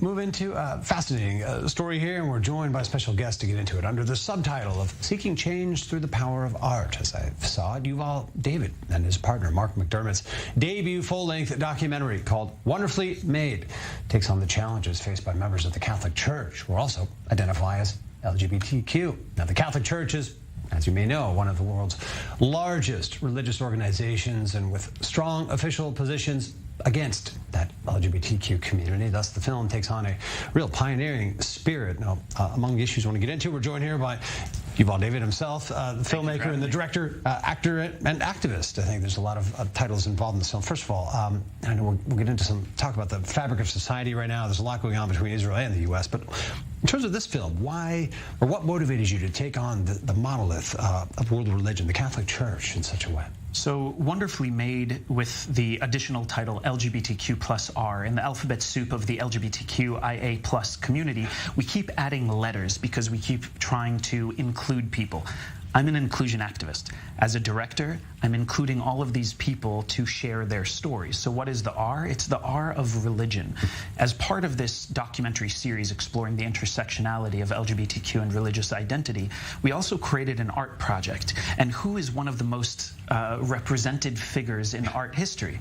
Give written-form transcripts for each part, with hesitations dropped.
Move into a fascinating story here, and we're joined by a special guest to get into it under the subtitle of Seeking Change Through the Power of Art. As I saw it, Yuval David and his partner, Mark McDermott's debut full-length documentary called Wonderfully Made takes on the challenges faced by members of the Catholic Church, who also identify as LGBTQ. Now, the Catholic Church is, as you may know, one of the world's largest religious organizations and with strong official positions against that LGBTQ community. Thus, the film takes on a real pioneering spirit. Now, among the issues I want to get into, we're joined here by Yuval David himself, the filmmaker and the director, actor, and activist. I think there's a lot of titles involved in this film. First of all, I know we'll get into some talk about the fabric of society right now. There's a lot going on between Israel and the U.S., but in terms of this film, why or what motivated you to take on the monolith of world religion, the Catholic Church, in such a way? So Wonderfully Made, with the additional title LGBTQ+R, in the alphabet soup of the LGBTQIA+ community, we keep adding letters because we keep trying to include people. I'm an inclusion activist. As a director, I'm including all of these people to share their stories. So what is the R? It's the R of religion. As part of this documentary series exploring the intersectionality of LGBTQ and religious identity, we also created an art project. And who is one of the most represented figures in art history?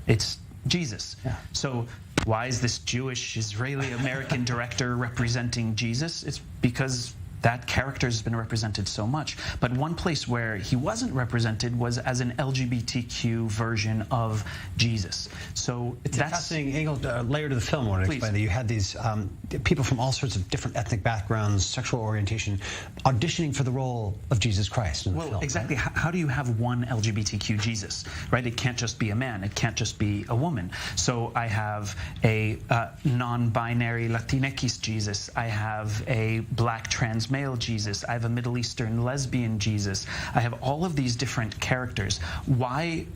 It's Jesus. Yeah. So why is this Jewish, Israeli, American director representing Jesus? It's because that character has been represented so much. But one place where he wasn't represented was as an LGBTQ version of Jesus. So it's a fascinating angle, layer to the film. I want to explain that you had these people from all sorts of different ethnic backgrounds, sexual orientation, auditioning for the role of Jesus Christ in the film. Exactly. Right? How do you have one LGBTQ Jesus, right? It can't just be a man. It can't just be a woman. So I have a non-binary Latinx Jesus. I have a black trans male Jesus. I have a Middle Eastern lesbian Jesus. I have all of these different characters. Why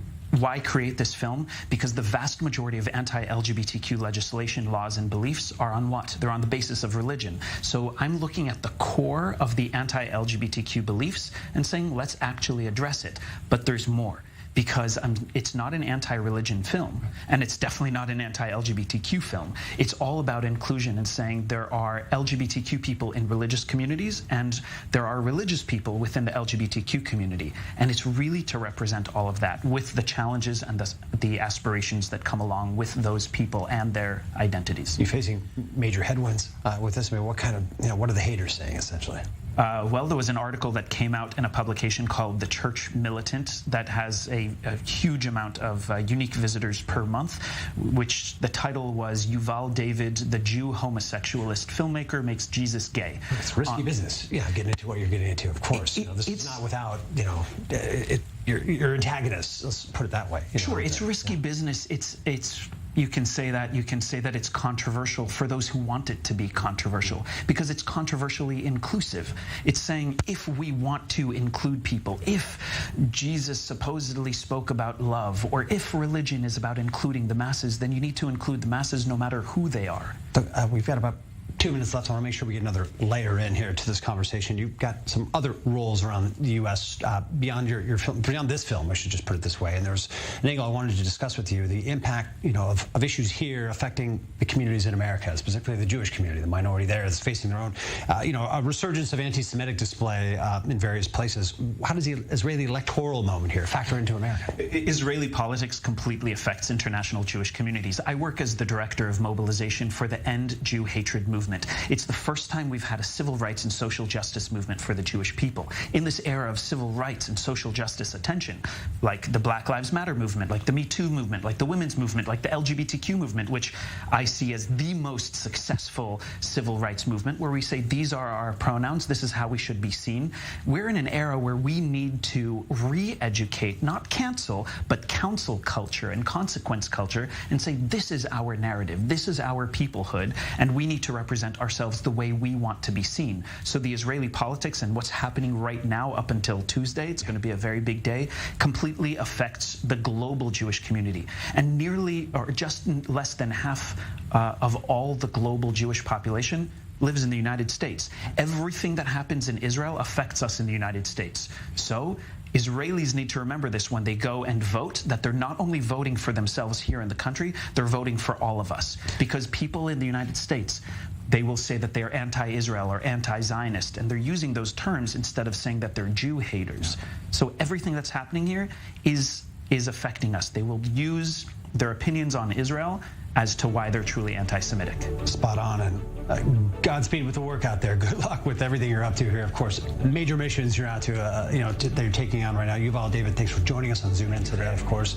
create this film? Because the vast majority of anti-LGBTQ legislation, laws, and beliefs are on what? They're on the basis of religion. So I'm looking at the core of the anti-LGBTQ beliefs and saying, let's actually address it. But there's more. Because it's not an anti-religion film, and it's definitely not an anti-LGBTQ film. It's all about inclusion and saying there are LGBTQ people in religious communities, and there are religious people within the LGBTQ community. And it's really to represent all of that with the challenges and the aspirations that come along with those people and their identities. You're facing major headwinds with this. I mean, what kind of, what are the haters saying, essentially? Well, there was an article that came out in a publication called The Church Militant that has a huge amount of unique visitors per month, which the title was Yuval David, the Jew homosexualist filmmaker, makes Jesus gay. It's risky business. Yeah, getting into what you're getting into, of course. This is not without, your antagonists, let's put it that way. Sure, it's risky business. You can say that it's controversial for those who want it to be controversial, because it's controversially inclusive. It's saying if we want to include people, if Jesus supposedly spoke about love, or if religion is about including the masses, then you need to include the masses no matter who they are. We've got about 2 minutes left. I want to make sure we get another layer in here to this conversation. You've got some other roles around the U.S. Beyond your film, beyond this film, I should just put it this way. And there's an angle I wanted to discuss with you: the impact, of issues here affecting the communities in America, specifically the Jewish community, the minority there that's facing their own, a resurgence of anti-Semitic display in various places. How does the Israeli electoral moment here factor into America? Israeli politics completely affects international Jewish communities. I work as the director of mobilization for the End Jew Hatred movement. It's the first time we've had a civil rights and social justice movement for the Jewish people. In this era of civil rights and social justice attention, like the Black Lives Matter movement, like the Me Too movement, like the women's movement, like the LGBTQ movement, which I see as the most successful civil rights movement, where we say these are our pronouns, this is how we should be seen. We're in an era where we need to re-educate, not cancel, but counsel culture and consequence culture, and say this is our narrative, this is our peoplehood, and we need to represent ourselves the way we want to be seen. So the Israeli politics and what's happening right now up until Tuesday, it's going to be a very big day, completely affects the global Jewish community. And nearly, or just less than half of all the global Jewish population lives in the United States. Everything that happens in Israel affects us in the United States. So Israelis need to remember this when they go and vote, that they're not only voting for themselves here in the country, they're voting for all of us. Because people in the United States, they will say that they're anti-Israel or anti-Zionist, and they're using those terms instead of saying that they're Jew haters. So everything that's happening here is affecting us. They will use their opinions on Israel as to why they're truly anti-Semitic. Spot on, and Godspeed with the work out there. Good luck with everything you're up to here. Of course, major missions you're out to, that you're taking on right now. Yuval David, thanks for joining us on Zoom In today, of course.